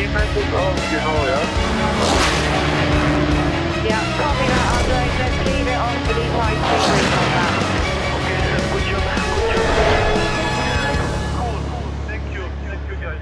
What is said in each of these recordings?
message on Julia. Yeah, copy that, Andre. Let's leave it on for these high speed routes on that. Okay, good job, good job. Cool, thank you guys.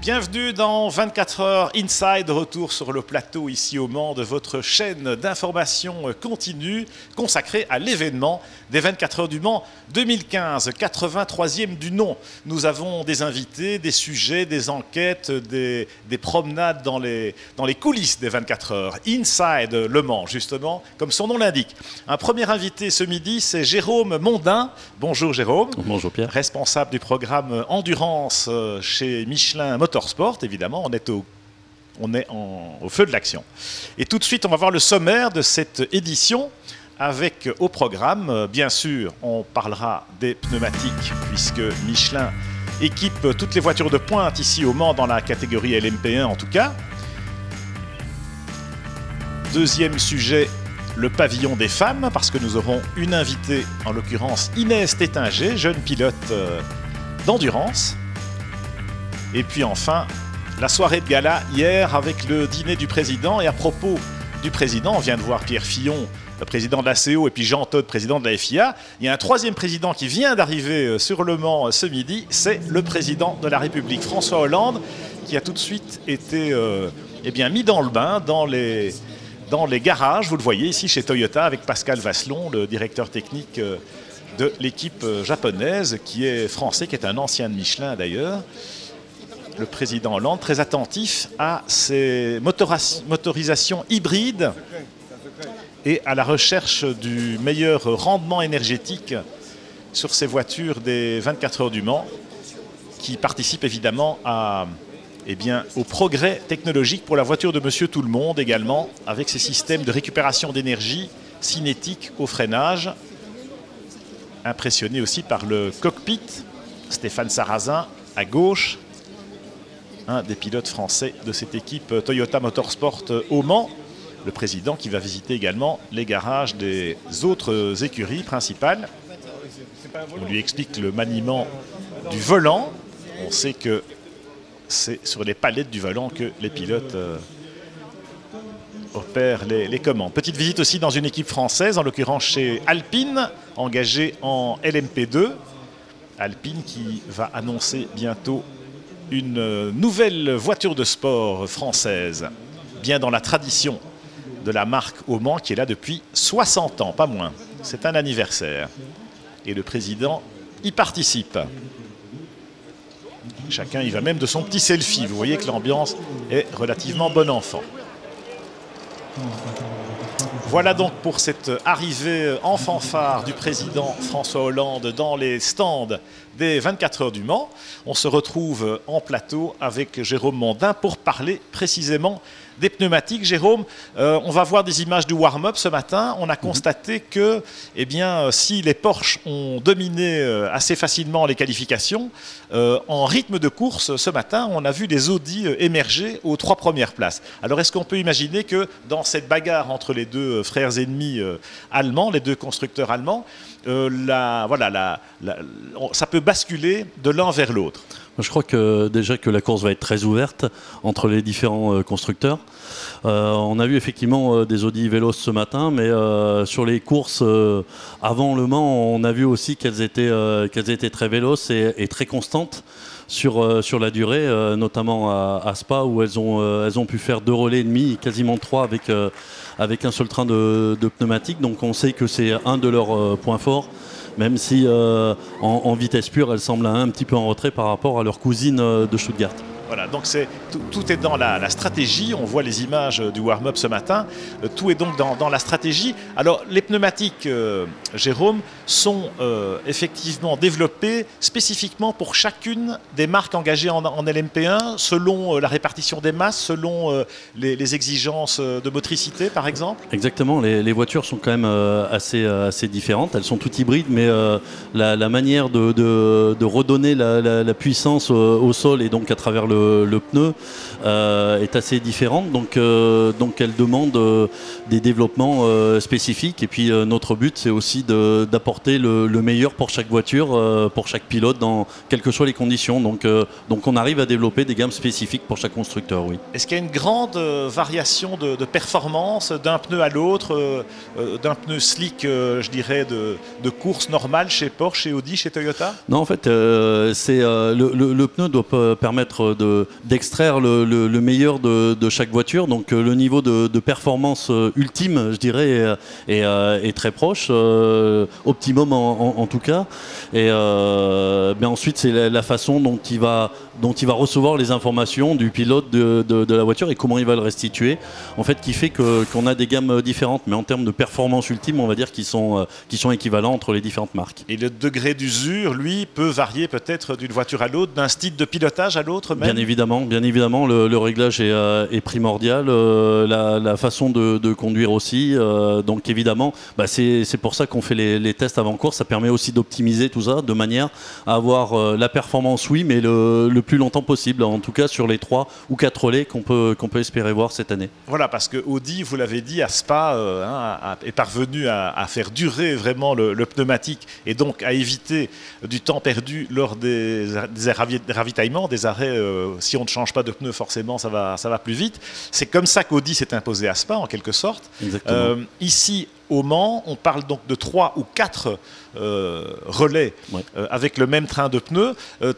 Bienvenue dans 24 heures Inside, retour sur le plateau ici au Mans de votre chaîne d'information continue consacrée à l'événement des 24 heures du Mans 2015, 83e du nom. Nous avons des invités, des sujets, des enquêtes, des promenades dans les coulisses des 24 heures. Inside Le Mans, justement, comme son nom l'indique. Un premier invité ce midi, c'est Jérôme Mondin. Bonjour Jérôme. Bonjour Pierre. Responsable du programme Endurance chez Michelin Motorsport, évidemment. On est au feu de l'action. Et tout de suite, on va voir le sommaire de cette édition avec au programme, bien sûr, on parlera des pneumatiques puisque Michelin équipe toutes les voitures de pointe ici au Mans dans la catégorie LMP1 en tout cas. Deuxième sujet, le pavillon des femmes, parce que nous aurons une invitée, en l'occurrence Inès Tétinger, jeune pilote d'endurance. Et puis enfin, la soirée de gala hier avec le dîner du président. Et à propos du président, on vient de voir Pierre Fillon, le président de la CO, et puis Jean Todt, président de la FIA. Il y a un troisième président qui vient d'arriver sur Le Mans ce midi, c'est le président de la République, François Hollande, qui a tout de suite été mis dans le bain, dans les garages. Vous le voyez ici chez Toyota avec Pascal Vasselon, le directeur technique de l'équipe japonaise, qui est français, qui est un ancien de Michelin d'ailleurs. Le président Hollande, très attentif à ces motorisations hybrides et à la recherche du meilleur rendement énergétique sur ces voitures des 24 heures du Mans, qui participent évidemment au progrès technologique pour la voiture de Monsieur Tout-le-Monde également, avec ces systèmes de récupération d'énergie cinétique au freinage. Impressionné aussi par le cockpit, Stéphane Sarrazin à gauche, un des pilotes français de cette équipe Toyota Motorsport au Mans. Le président qui va visiter également les garages des autres écuries principales. On lui explique le maniement du volant. On sait que c'est sur les palettes du volant que les pilotes opèrent les commandes. Petite visite aussi dans une équipe française, en l'occurrence chez Alpine, engagée en LMP2. Alpine qui va annoncer bientôt une nouvelle voiture de sport française, bien dans la tradition de la marque au Mans, qui est là depuis 60 ans, pas moins. C'est un anniversaire. Et le président y participe. Chacun y va même de son petit selfie. Vous voyez que l'ambiance est relativement bon enfant. Voilà donc pour cette arrivée en fanfare du président François Hollande dans les stands des 24 heures du Mans. On se retrouve en plateau avec Jérôme Mondin pour parler précisément des pneumatiques. Jérôme, on va voir des images du warm-up ce matin. On a constaté que si les Porsche ont dominé assez facilement les qualifications, en rythme de course ce matin, on a vu des Audi émerger aux 3 premières places. Alors est-ce qu'on peut imaginer que dans cette bagarre entre les deux frères ennemis allemands, les deux constructeurs allemands, ça peut basculer de l'un vers l'autre? Je crois que déjà que la course va être très ouverte entre les différents constructeurs. On a vu effectivement des Audi Veloz ce matin, mais sur les courses avant Le Mans, on a vu aussi qu'elles étaient très véloces et très constantes sur la durée, notamment à Spa, où elles ont pu faire 2 relais et demi, quasiment 3 avec un seul train de pneumatique. Donc on sait que c'est un de leurs points forts, même si en vitesse pure, elles semblent un petit peu en retrait par rapport à leur cousine de Stuttgart. Voilà, donc tout est dans la stratégie. On voit les images du warm-up ce matin. Tout est donc dans la stratégie. Alors, les pneumatiques, Jérôme, sont effectivement développées spécifiquement pour chacune des marques engagées en LMP1, selon la répartition des masses, selon les exigences de motricité, par exemple. Exactement. Les voitures sont quand même assez différentes. Elles sont toutes hybrides, mais la manière de redonner la puissance au sol et donc à travers le pneu est assez différente, donc elle demande des développements spécifiques. Et puis notre but, c'est aussi d'apporter apporter le meilleur pour chaque voiture, pour chaque pilote, quelles que soient les conditions. Donc on arrive à développer des gammes spécifiques pour chaque constructeur, oui. Est-ce qu'il y a une grande variation de performance d'un pneu à l'autre, d'un pneu slick, je dirais, de course normale chez Porsche, chez Audi, chez Toyota? Non, en fait, le pneu doit permettre d'extraire le meilleur de chaque voiture. Donc le niveau de performance ultime, je dirais, est très proche, optimum en tout cas. Et mais ensuite, c'est la façon dont il va recevoir les informations du pilote de la voiture et comment il va le restituer, en fait, qui fait qu'on a des gammes différentes, mais en termes de performance ultime, on va dire qu'ils sont équivalents entre les différentes marques. Et le degré d'usure, lui, peut varier peut-être d'une voiture à l'autre, d'un style de pilotage à l'autre même? Bien évidemment, le réglage est primordial, la façon de conduire aussi. Donc évidemment, c'est pour ça qu'on fait les tests avant course. Ça permet aussi d'optimiser tout ça de manière à avoir la performance, oui, mais le plus longtemps possible, en tout cas sur les 3 ou 4 relais qu'on peut espérer voir cette année. Voilà, parce que Audi, vous l'avez dit, à Spa, est parvenu à faire durer vraiment le pneumatique et donc à éviter du temps perdu lors des ravitaillements, des arrêts. Si on ne change pas de pneus, forcément, ça va plus vite. C'est comme ça qu'Audi s'est imposé à Spa, en quelque sorte. Exactement. Ici, au Mans, on parle donc de 3 ou 4 relais, ouais, avec le même train de pneus.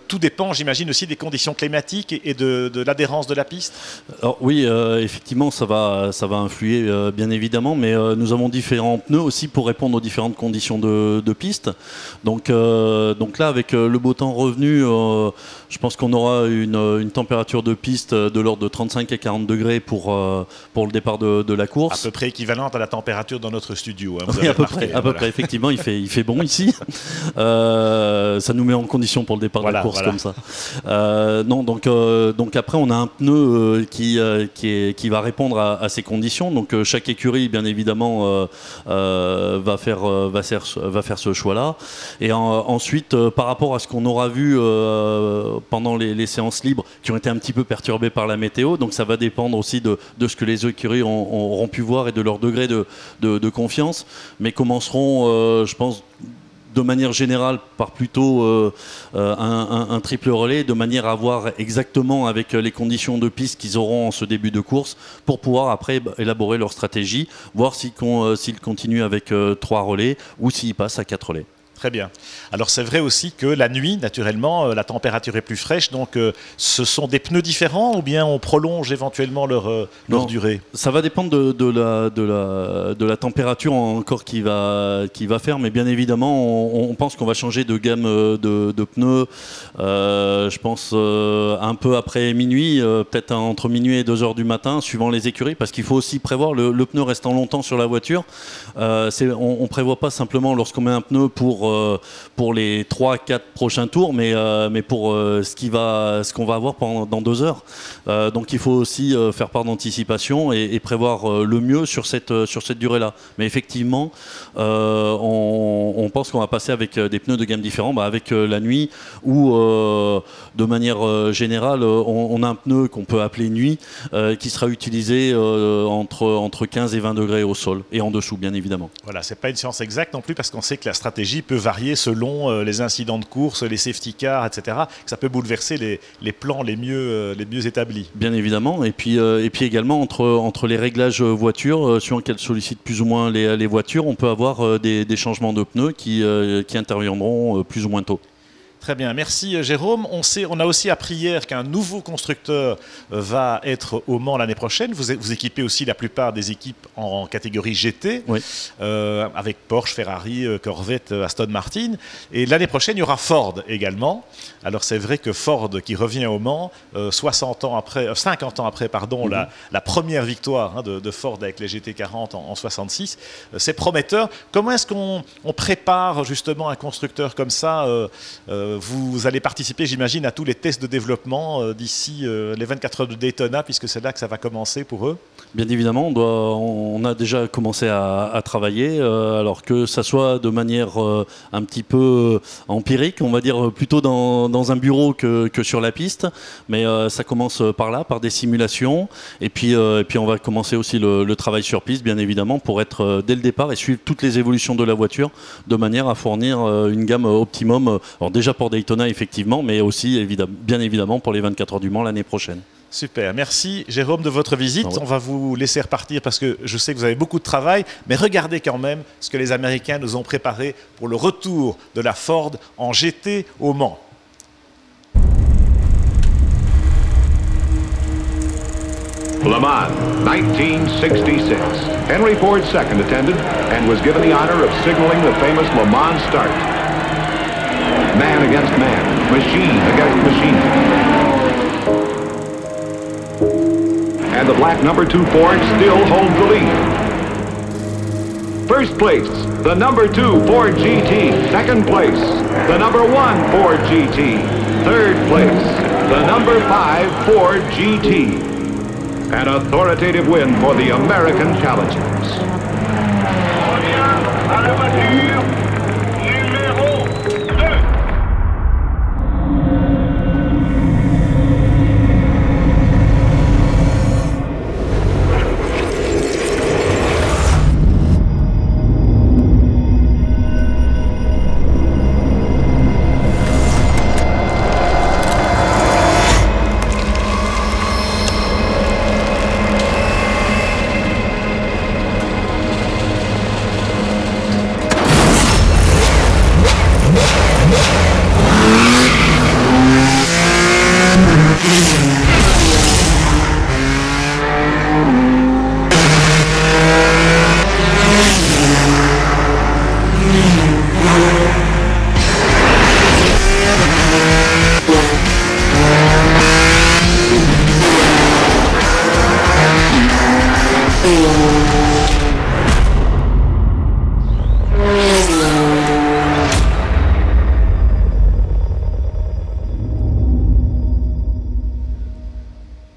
Tout dépend, j'imagine, aussi des conditions climatiques et de l'adhérence de la piste. Alors, oui, effectivement, ça va influer, bien évidemment, mais nous avons différents pneus aussi pour répondre aux différentes conditions de piste. Donc là, avec le beau temps revenu, je pense qu'on aura une température de piste de l'ordre de 35 à 40 degrés pour le départ de la course. À peu près équivalente à la température dans notre studio. Hein, oui, à peu près, effectivement, il fait bon ici. Ça nous met en condition pour le départ de la course, comme ça. Donc après, on a un pneu qui va répondre à ces conditions. Donc chaque écurie, bien évidemment, va faire ce choix-là. Et ensuite, par rapport à ce qu'on aura vu pendant les séances libres, qui ont été un petit peu perturbées par la météo, donc ça va dépendre aussi de ce que les écuries auront pu voir et de leur degré de confiance, mais commenceront, je pense, de manière générale par plutôt un triple relais, de manière à voir exactement avec les conditions de piste qu'ils auront en ce début de course pour pouvoir après élaborer leur stratégie, voir s'ils continuent avec 3 relais ou s'ils passent à 4 relais. Très bien. Alors c'est vrai aussi que la nuit, naturellement, la température est plus fraîche, donc ce sont des pneus différents ou bien on prolonge éventuellement leur durée? Ça va dépendre de la température encore qui va faire, mais bien évidemment on pense qu'on va changer de gamme de pneus, je pense un peu après minuit, peut-être entre minuit et 2h du matin, suivant les écuries, parce qu'il faut aussi prévoir le pneu restant longtemps sur la voiture. On ne prévoit pas simplement lorsqu'on met un pneu pour les 3-4 prochains tours, mais pour ce qu'on va avoir dans 2 heures. Donc il faut aussi faire part d'anticipation et prévoir le mieux sur cette durée-là. Mais effectivement, on pense qu'on va passer avec des pneus de gamme différents, avec la nuit, ou de manière générale, on a un pneu qu'on peut appeler nuit, qui sera utilisé entre 15 et 20 degrés au sol, et en dessous, bien évidemment. Voilà, c'est pas une science exacte non plus, parce qu'on sait que la stratégie peut varier selon les incidents de course, les safety cars, etc. Que ça peut bouleverser les plans les mieux établis. Bien évidemment, et puis également entre les réglages voitures, suivant qu'elles sollicitent plus ou moins les voitures, on peut avoir des changements de pneus qui interviendront plus ou moins tôt. Très bien, merci Jérôme. On a aussi appris hier qu'un nouveau constructeur va être au Mans l'année prochaine. Vous équipez aussi la plupart des équipes en catégorie GT, oui, avec Porsche, Ferrari, Corvette, Aston Martin. Et l'année prochaine, il y aura Ford également. Alors c'est vrai que Ford qui revient au Mans, 50 ans après, la première victoire de Ford avec les GT40 en 66, c'est prometteur. Comment est-ce qu'on prépare justement un constructeur comme ça Vous allez participer, j'imagine, à tous les tests de développement d'ici les 24 heures de Daytona, puisque c'est là que ça va commencer pour eux. Bien évidemment, on a déjà commencé à travailler, alors que ça soit de manière un petit peu empirique, on va dire plutôt dans un bureau que sur la piste, mais ça commence par là, par des simulations, et puis on va commencer aussi le travail sur piste, bien évidemment, pour être dès le départ et suivre toutes les évolutions de la voiture, de manière à fournir une gamme optimum, alors déjà pour Daytona effectivement, mais aussi bien évidemment pour les 24 heures du Mans l'année prochaine. Super, merci Jérôme de votre visite. Ah ouais. On va vous laisser repartir parce que je sais que vous avez beaucoup de travail, mais regardez quand même ce que les Américains nous ont préparé pour le retour de la Ford en GT au Mans. Le Mans, 1966. Henry Ford II attended and was given the honor of signaling the famous Le Mans start. Man against man, machine against machine. And the black number 2 Ford still holds the lead. First place, the number 2 Ford GT. Second place, the number 1 Ford GT. Third place, the number 5 Ford GT. An authoritative win for the American Challengers. Revient à la voiture numéro 2.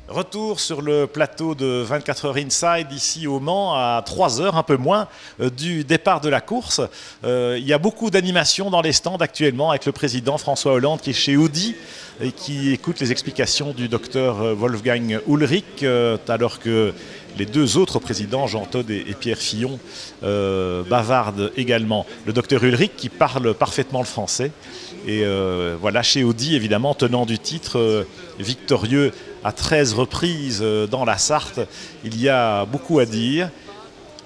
Retour sur le plateau de 24 heures Inside, ici au Mans, à 3 heures, un peu moins, du départ de la course. Il y a beaucoup d'animations dans les stands actuellement avec le président François Hollande qui est chez Audi et qui écoute les explications du docteur Wolfgang Ulrich, alors que les deux autres présidents, Jean Todt et Pierre Fillon, bavardent également. Le docteur Ulrich qui parle parfaitement le français. Et voilà, chez Audi, évidemment, tenant du titre, victorieux à 13 reprises dans la Sarthe. Il y a beaucoup à dire,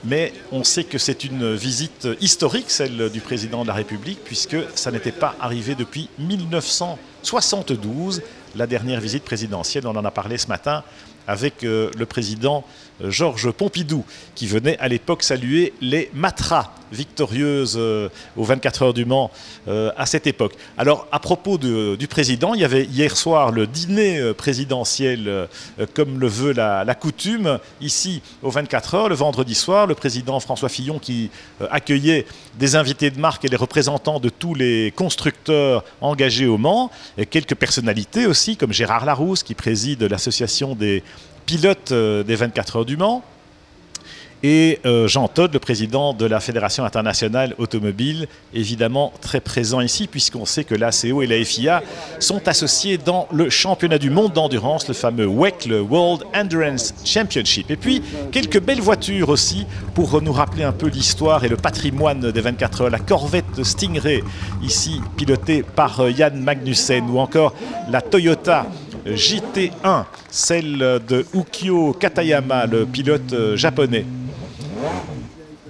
mais on sait que c'est une visite historique, celle du président de la République, puisque ça n'était pas arrivé depuis 1972, la dernière visite présidentielle. On en a parlé ce matin avec le président Georges Pompidou, qui venait à l'époque saluer les Matras victorieuses aux 24 heures du Mans à cette époque. Alors, à propos du président, il y avait hier soir le dîner présidentiel, comme le veut la coutume, ici aux 24 heures, le vendredi soir, le président François Fillon qui accueillait des invités de marque et les représentants de tous les constructeurs engagés au Mans, et quelques personnalités aussi, comme Gérard Larousse, qui préside l'association des pilote des 24 heures du Mans, et Jean Todt, le président de la Fédération internationale automobile, évidemment très présent ici, puisqu'on sait que l'ACO et la FIA sont associés dans le championnat du monde d'endurance, le fameux WEC, le World Endurance Championship. Et puis, quelques belles voitures aussi, pour nous rappeler un peu l'histoire et le patrimoine des 24 heures. La Corvette Stingray, ici pilotée par Jan Magnussen, ou encore la Toyota GT1, celle de Ukyo Katayama, le pilote japonais.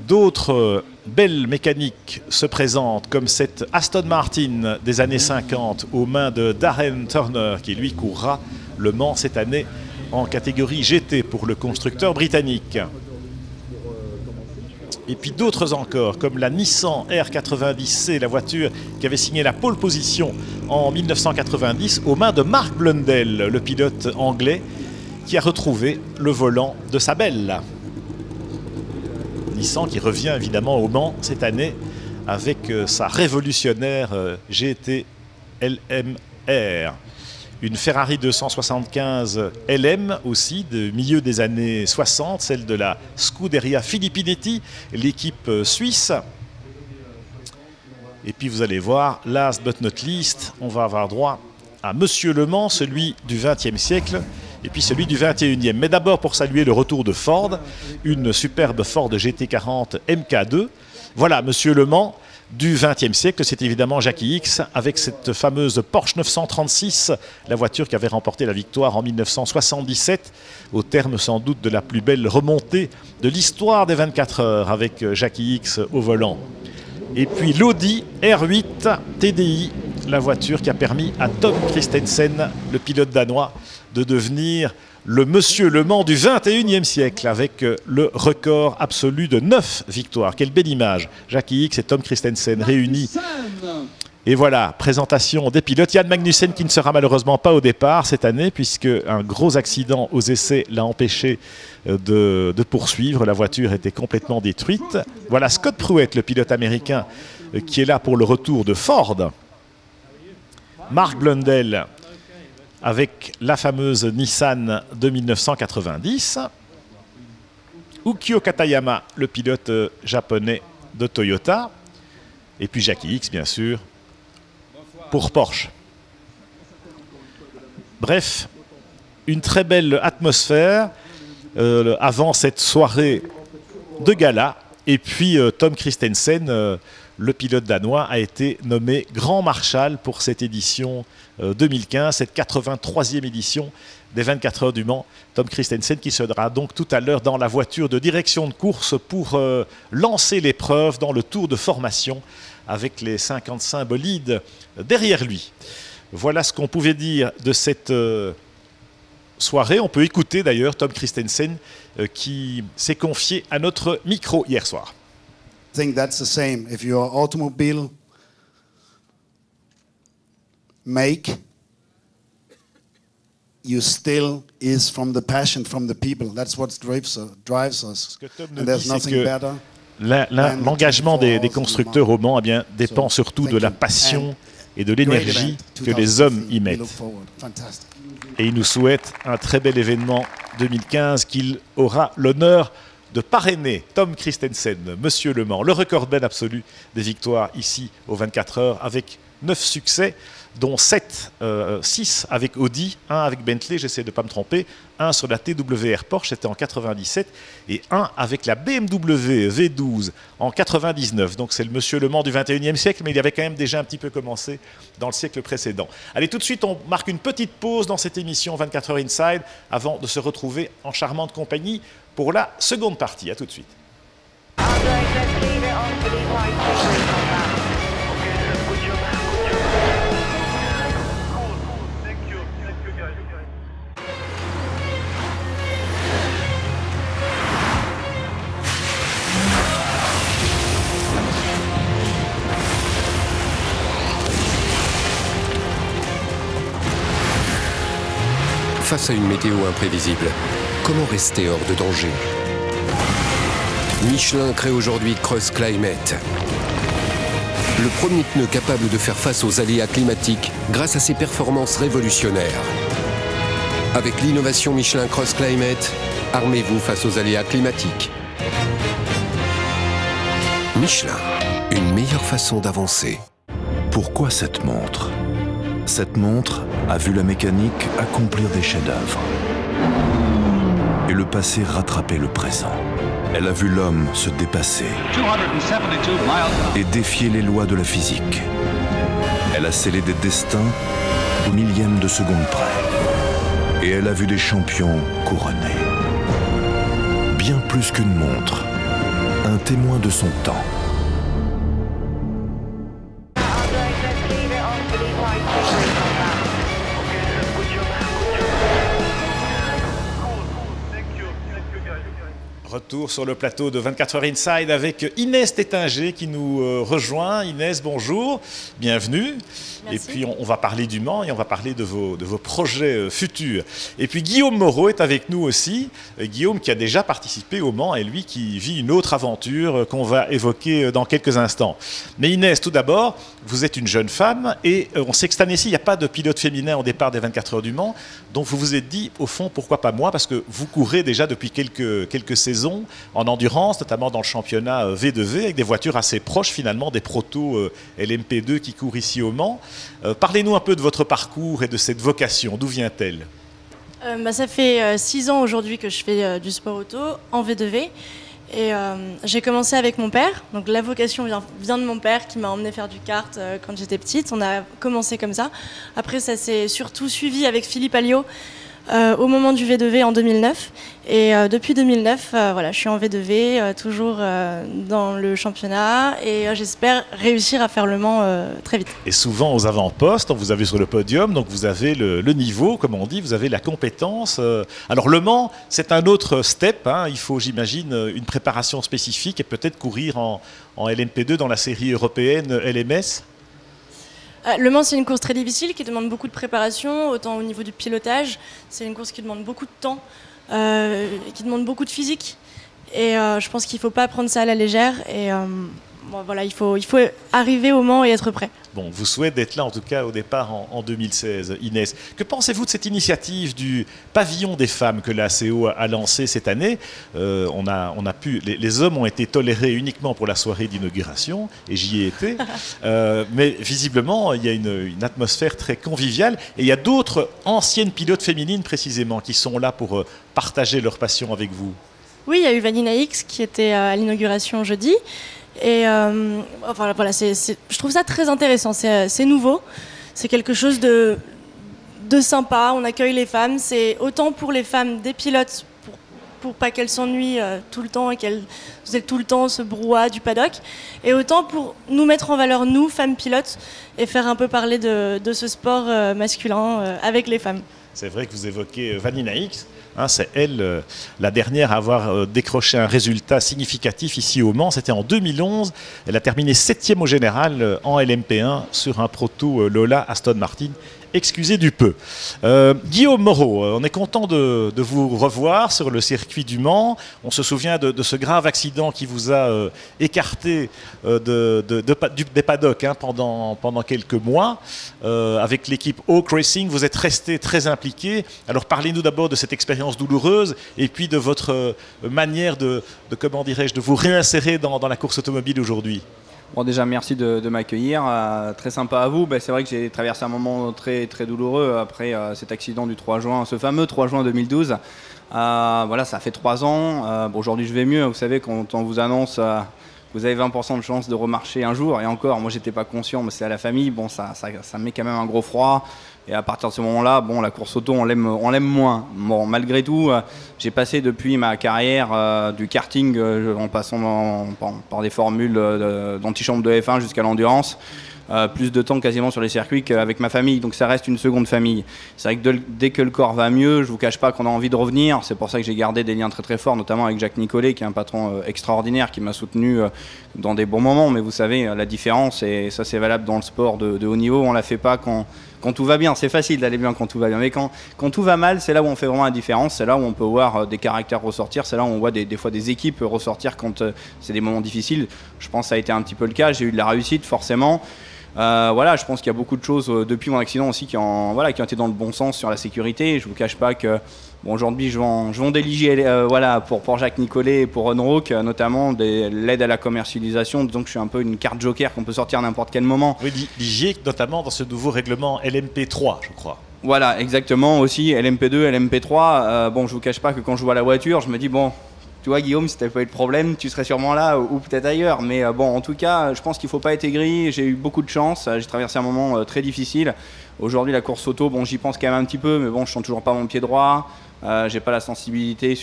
D'autres belles mécaniques se présentent, comme cette Aston Martin des années 50 aux mains de Darren Turner, qui lui courra le Mans cette année en catégorie GT pour le constructeur britannique. Et puis d'autres encore, comme la Nissan R90C, la voiture qui avait signé la pole position en 1990 aux mains de Mark Blundell, le pilote anglais, qui a retrouvé le volant de sa belle. Nissan qui revient évidemment au Mans cette année avec sa révolutionnaire GT LMR. Une Ferrari 275 LM aussi, de milieu des années 60, celle de la Scuderia Filippinetti, l'équipe suisse. Et puis vous allez voir, last but not least, on va avoir droit à Monsieur Le Mans, celui du XXe siècle, et puis celui du XXIe. Mais d'abord, pour saluer le retour de Ford, une superbe Ford GT40 MK2. Voilà, Monsieur Le Mans du XXe siècle, c'est évidemment Jackie X avec cette fameuse Porsche 936, la voiture qui avait remporté la victoire en 1977, au terme sans doute de la plus belle remontée de l'histoire des 24 heures avec Jackie X au volant. Et puis l'Audi R8 TDI, la voiture qui a permis à Tom Kristensen, le pilote danois, de devenir le Monsieur Le Mans du 21e siècle avec le record absolu de 9 victoires. Quelle belle image, Jackie X et Tom Kristensen réunis. Et voilà, présentation des pilotes. Jan Magnussen qui ne sera malheureusement pas au départ cette année puisque un gros accident aux essais l'a empêché de poursuivre. La voiture était complètement détruite. Voilà Scott Pruett, le pilote américain qui est là pour le retour de Ford. Mark Blundell avec la fameuse Nissan de 1990. Ukyo Katayama, le pilote japonais de Toyota. Et puis Jackie X, bien sûr, pour Porsche. Bref, une très belle atmosphère avant cette soirée de gala. Et puis Tom Kristensen, le pilote danois, a été nommé Grand Marshal pour cette édition 2015, cette 83e édition des 24 heures du Mans. Tom Kristensen qui sera donc tout à l'heure dans la voiture de direction de course pour lancer l'épreuve dans le tour de formation avec les 55 bolides derrière lui. Voilà ce qu'on pouvait dire de cette soirée. On peut écouter d'ailleurs Tom Kristensen qui s'est confié à notre micro hier soir. I think that's the same. If your automobile make, you still is from the passion, from the people. That's what drives us. And there's nothing better. L'engagement des constructeurs au Mans dépend surtout de la passion et de l'énergie que les hommes y mettent. Et il nous souhaite un très bel événement 2015 qu'il aura l'honneur de parrainer. Tom Kristensen, Monsieur Le Mans, le recordman absolu des victoires ici aux 24 heures avec 9 succès, dont 6 avec Audi, 1 avec Bentley, j'essaie de ne pas me tromper, 1 sur la TWR Porsche, c'était en 97, et 1 avec la BMW V12 en 99. Donc c'est le Monsieur Le Mans du 21e siècle, mais il avait quand même déjà un petit peu commencé dans le siècle précédent. Allez, tout de suite, on marque une petite pause dans cette émission 24 heures Inside avant de se retrouver en charmante compagnie pour la seconde partie. À tout de suite. Face à une météo imprévisible, comment rester hors de danger? Michelin crée aujourd'hui Cross Climate. Le premier pneu capable de faire face aux aléas climatiques grâce à ses performances révolutionnaires. Avec l'innovation Michelin Cross Climate, armez-vous face aux aléas climatiques. Michelin, une meilleure façon d'avancer. Pourquoi cette montre? Cette montre a vu la mécanique accomplir des chefs-d'œuvre et le passé rattraper le présent. Elle a vu l'homme se dépasser et défier les lois de la physique. Elle a scellé des destins au millième de seconde près. Et elle a vu des champions couronnés. Bien plus qu'une montre, un témoin de son temps. Retour sur le plateau de 24 heures Inside avec Inès Tétinger qui nous rejoint. Inès, bonjour, bienvenue. Merci. Et puis on va parler du Mans et on va parler de vos projets futurs. Et puis Guillaume Moreau est avec nous aussi. Guillaume qui a déjà participé au Mans et lui qui vit une autre aventure qu'on va évoquer dans quelques instants. Mais Inès, tout d'abord, vous êtes une jeune femme et on sait que cette année-ci, il n'y a pas de pilote féminin au départ des 24 heures du Mans. Donc vous vous êtes dit, au fond, pourquoi pas moi? Parce que vous courez déjà depuis quelques saisons en endurance, notamment dans le championnat V2V, avec des voitures assez proches finalement des protos LMP2 qui courent ici au Mans. Parlez-nous un peu de votre parcours et de cette vocation. D'où vient-elle? Ça fait 6 ans aujourd'hui que je fais du sport auto en V2V. Et j'ai commencé avec mon père. Donc la vocation vient de mon père qui m'a emmené faire du kart quand j'étais petite. On a commencé comme ça. Après, ça s'est surtout suivi avec Philippe Alliot au moment du V2V en 2009. Et depuis 2009, voilà, je suis en V2V, toujours dans le championnat. Et j'espère réussir à faire le Mans très vite. Et souvent aux avant-postes, on vous a vu sur le podium, donc vous avez le niveau, comme on dit, vous avez la compétence. Alors le Mans, c'est un autre step. Hein. Il faut, j'imagine, une préparation spécifique et peut-être courir en LMP2 dans la série européenne LMS. Le Mans, c'est une course très difficile qui demande beaucoup de préparation, autant au niveau du pilotage. C'est une course qui demande beaucoup de temps, qui demande beaucoup de physique. Et je pense qu'il ne faut pas prendre ça à la légère. Et voilà, il faut arriver au Mans et être prêt. Bon, vous souhaitez d'être là en tout cas au départ en 2016, Inès. Que pensez-vous de cette initiative du pavillon des femmes que la CO a lancé cette année? Les hommes ont été tolérés uniquement pour la soirée d'inauguration et j'y ai été. Mais visiblement, il y a une atmosphère très conviviale et il y a d'autres anciennes pilotes féminines précisément qui sont là pour partager leur passion avec vous. Oui, il y a eu Vanina X qui était à l'inauguration jeudi. Et voilà, je trouve ça très intéressant, c'est nouveau, c'est quelque chose de sympa, on accueille les femmes, c'est autant pour les femmes des pilotes, pour pas qu'elles s'ennuient tout le temps et qu'elles aient tout le temps ce brouhaha du paddock, et autant pour nous mettre en valeur, nous, femmes pilotes, et faire un peu parler de ce sport masculin avec les femmes. C'est vrai que vous évoquez Vanina X. Hein, c'est elle, la dernière à avoir décroché un résultat significatif ici au Mans. C'était en 2011. Elle a terminé 7e au général en LMP1 sur un proto Lola Aston Martin. Excusez du peu. Guillaume Moreau, on est content de vous revoir sur le circuit du Mans. On se souvient de ce grave accident qui vous a écarté des paddocks hein, pendant quelques mois. Avec l'équipe Hawk Racing, vous êtes resté très impliqué. Alors parlez-nous d'abord de cette expérience douloureuse et puis de votre manière comment dirais-je, de vous réinsérer dans la course automobile aujourd'hui. Bon, déjà, merci de m'accueillir. Très sympa à vous. C'est vrai que j'ai traversé un moment très, très douloureux après cet accident du 3 juin, ce fameux 3 juin 2012. Voilà, ça fait 3 ans. Aujourd'hui, je vais mieux. Vous savez, quand on vous annonce que vous avez 20% de chance de remarcher un jour, et encore, moi, j'étais pas conscient, mais c'est à la famille. Bon, ça met quand même un gros froid. Et à partir de ce moment-là, bon, la course auto, on l'aime moins. Bon, malgré tout, j'ai passé depuis ma carrière du karting en passant par des formules d'antichambre de F1 jusqu'à l'endurance. Plus de temps quasiment sur les circuits qu'avec ma famille, donc ça reste une seconde famille. C'est vrai que dès que le corps va mieux, je vous cache pas qu'on a envie de revenir. C'est pour ça que j'ai gardé des liens très très forts, notamment avec Jacques Nicolet, qui est un patron extraordinaire, qui m'a soutenu dans des bons moments. Mais vous savez, la différence, et ça c'est valable dans le sport de haut niveau, on la fait pas quand tout va bien. C'est facile d'aller bien quand tout va bien, mais quand tout va mal, c'est là où on fait vraiment la différence. C'est là où on peut voir des caractères ressortir. C'est là où on voit des fois des équipes ressortir quand c'est des moments difficiles. Je pense que ça a été un petit peu le cas. J'ai eu de la réussite forcément. Voilà, je pense qu'il y a beaucoup de choses depuis mon accident aussi qui ont été dans le bon sens sur la sécurité. Je vous cache pas que aujourd'hui je vends des Ligier voilà, pour Jacques Nicolet et pour Unrock, notamment l'aide à la commercialisation. Donc je suis un peu une carte joker qu'on peut sortir à n'importe quel moment. Oui, Ligier notamment dans ce nouveau règlement LMP3, je crois. Voilà, exactement, aussi LMP2, LMP3. Bon, je vous cache pas que quand je vois la voiture, je me dis bon, tu vois Guillaume, si tu n'avais pas eu de problème, tu serais sûrement là ou peut-être ailleurs. Mais bon, en tout cas, je pense qu'il ne faut pas être aigri. J'ai eu beaucoup de chance. J'ai traversé un moment très difficile. Aujourd'hui, la course auto, bon, j'y pense quand même un petit peu, mais bon, je ne sens toujours pas mon pied droit. j'ai pas la sensibilité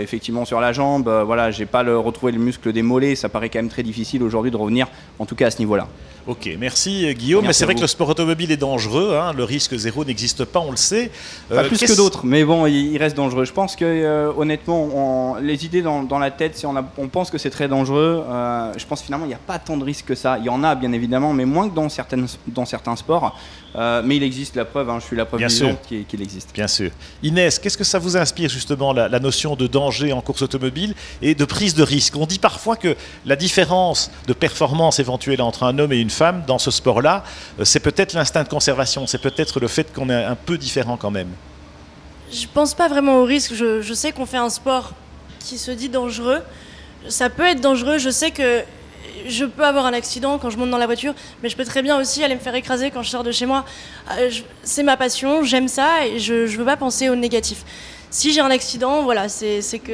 effectivement sur la jambe, voilà, j'ai pas retrouvé le muscle des mollets, ça paraît quand même très difficile aujourd'hui de revenir, en tout cas à ce niveau-là. Ok, merci Guillaume. Mais c'est vrai que le sport automobile est dangereux, hein, le risque zéro n'existe pas, on le sait. Pas plus que d'autres, mais bon, il reste dangereux. Je pense que honnêtement, les idées dans la tête, si on pense que c'est très dangereux, je pense finalement il n'y a pas tant de risques que ça. Il y en a bien évidemment, mais moins que dans certains sports. Mais il existe, la preuve, hein, je suis la preuve vivante qu'il existe. Bien sûr. Inès, qu'est-ce que ça vous inspire justement la notion de danger en course automobile et de prise de risque? On dit parfois que la différence de performance éventuelle entre un homme et une femme dans ce sport-là, c'est peut-être l'instinct de conservation, c'est peut-être le fait qu'on est un peu différent quand même. Je pense pas vraiment au risque. Je sais qu'on fait un sport qui se dit dangereux. Ça peut être dangereux. Je sais que je peux avoir un accident quand je monte dans la voiture, mais je peux très bien aussi aller me faire écraser quand je sors de chez moi. C'est ma passion, j'aime ça et je veux pas penser au négatif. Si j'ai un accident, voilà, c'est que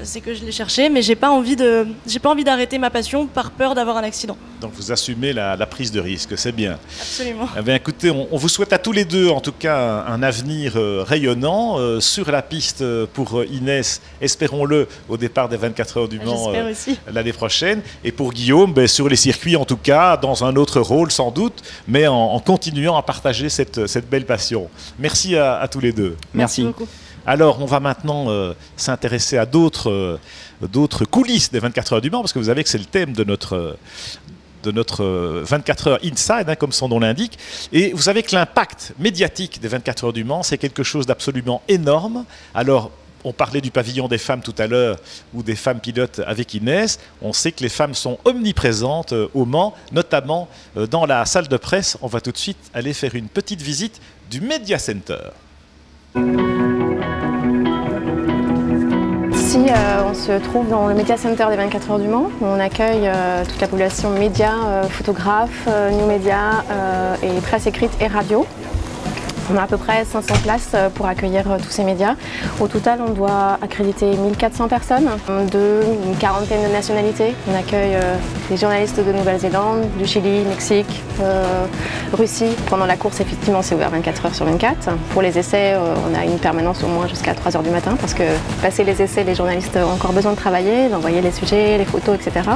je l'ai cherché, mais j'ai pas envie d'arrêter ma passion par peur d'avoir un accident. Donc vous assumez la prise de risque, c'est bien. Absolument. Eh bien, écoutez, on vous souhaite à tous les deux, en tout cas, un avenir rayonnant sur la piste pour Inès, espérons-le, au départ des 24 heures du Mans l'année prochaine. Et pour Guillaume, sur les circuits, en tout cas, dans un autre rôle sans doute, mais en continuant à partager cette belle passion. Merci à tous les deux. Merci beaucoup. Alors, on va maintenant s'intéresser à d'autres coulisses des 24 heures du Mans, parce que vous savez que c'est le thème de notre 24 heures Inside, hein, comme son nom l'indique. Et vous savez que l'impact médiatique des 24 heures du Mans, c'est quelque chose d'absolument énorme. Alors, on parlait du pavillon des femmes tout à l'heure, ou des femmes pilotes avec Inès. On sait que les femmes sont omniprésentes au Mans, notamment dans la salle de presse. On va tout de suite aller faire une petite visite du Media Center. Ici, on se trouve dans le Media Center des 24 heures du Mans, où on accueille toute la population médias, photographes, new médias et presse écrite et radio. On a à peu près 500 places pour accueillir tous ces médias. Au total, on doit accréditer 1400 personnes d'une quarantaine de nationalités. On accueille des journalistes de Nouvelle-Zélande, du Chili, Mexique, Russie. Pendant la course, effectivement, c'est ouvert 24 heures sur 24. Pour les essais, on a une permanence au moins jusqu'à 3 heures du matin parce que passer les essais, les journalistes ont encore besoin de travailler, d'envoyer les sujets, les photos, etc.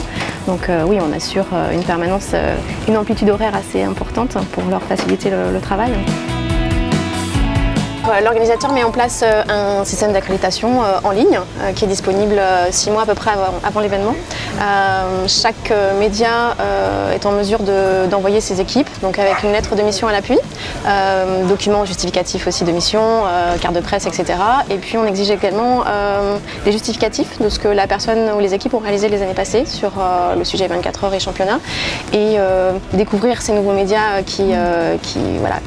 Donc oui, on assure une permanence, une amplitude horaire assez importante pour leur faciliter le travail. L'organisateur met en place un système d'accréditation en ligne qui est disponible 6 mois à peu près avant l'événement. Chaque média est en mesure d'envoyer ses équipes, donc avec une lettre de mission à l'appui, documents justificatifs aussi de mission, carte de presse, etc. Et puis on exige également des justificatifs de ce que la personne ou les équipes ont réalisé les années passées sur le sujet 24 heures et championnat, et découvrir ces nouveaux médias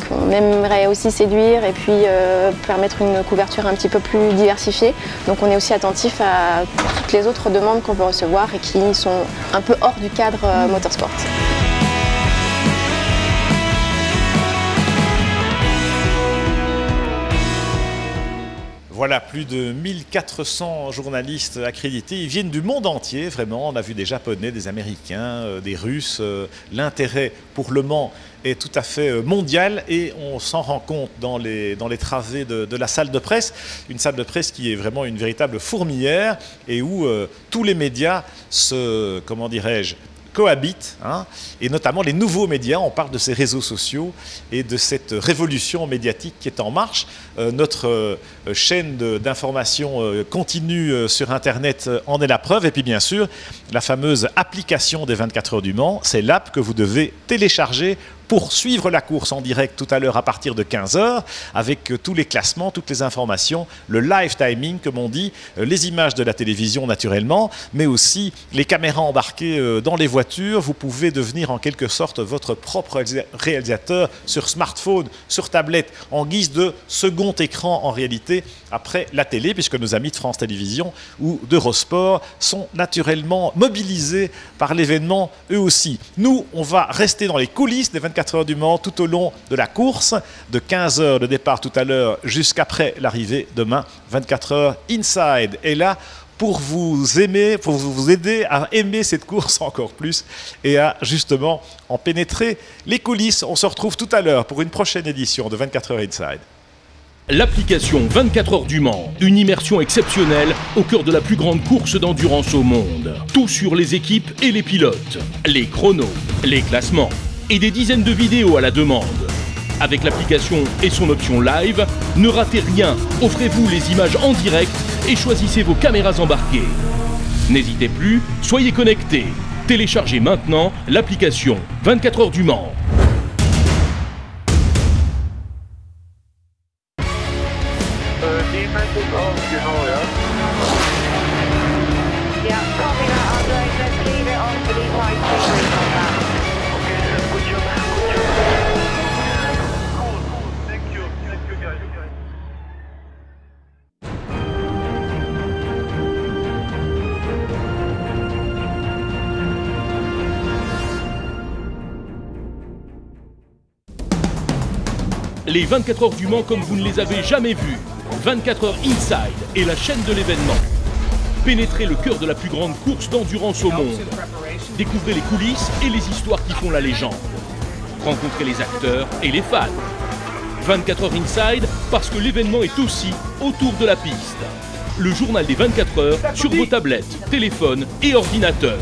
qu'on aimerait aussi séduire et puis permettre une couverture un petit peu plus diversifiée. Donc on est aussi attentif à toutes les autres demandes qu'on peut recevoir et qui sont un peu hors du cadre motorsport. Voilà, plus de 1400 journalistes accrédités. Ils viennent du monde entier, vraiment. On a vu des Japonais, des Américains, des Russes. L'intérêt pour Le Mans est tout à fait mondial et on s'en rend compte dans les travées de la salle de presse. Une salle de presse qui est vraiment une véritable fourmilière et où tous les médias cohabitent, hein, et notamment les nouveaux médias. On parle de ces réseaux sociaux et de cette révolution médiatique qui est en marche. Notre chaîne d'information continue sur Internet en est la preuve. Et puis bien sûr, la fameuse application des 24 heures du Mans, c'est l'app que vous devez télécharger pour suivre la course en direct tout à l'heure à partir de 15 h avec tous les classements, toutes les informations, le live timing comme on dit, les images de la télévision naturellement, mais aussi les caméras embarquées dans les voitures. Vous pouvez devenir en quelque sorte votre propre réalisateur sur smartphone, sur tablette, en guise de second écran en réalité après la télé, puisque nos amis de France Télévisions ou d'Eurosport sont naturellement mobilisés par l'événement eux aussi. Nous, on va rester dans les coulisses des 24 heures du Mans tout au long de la course, de 15 h de départ tout à l'heure jusqu'après l'arrivée demain, 24 heures Inside. Et là, pour vous aider à aimer cette course encore plus et à justement en pénétrer les coulisses. On se retrouve tout à l'heure pour une prochaine édition de 24 heures Inside. L'application 24 heures du Mans, une immersion exceptionnelle au cœur de la plus grande course d'endurance au monde. Tout sur les équipes et les pilotes, les chronos, les classements et des dizaines de vidéos à la demande. Avec l'application et son option live, ne ratez rien, offrez-vous les images en direct et choisissez vos caméras embarquées. N'hésitez plus, soyez connectés. Téléchargez maintenant l'application 24 heures du Mans. Defensive of Genoa. Yeah, copy that, Andre. Let's leave it on for the 533 contact. Okay, good job, good job. Cool, thank you guys. Les 24 heures du Mans comme vous ne les avez jamais vues. 24 heures Inside est la chaîne de l'événement. Pénétrez le cœur de la plus grande course d'endurance au monde. Découvrez les coulisses et les histoires qui font la légende. Rencontrez les acteurs et les fans. 24 heures Inside parce que l'événement est aussi autour de la piste. Le journal des 24 heures sur vos tablettes, téléphones et ordinateurs.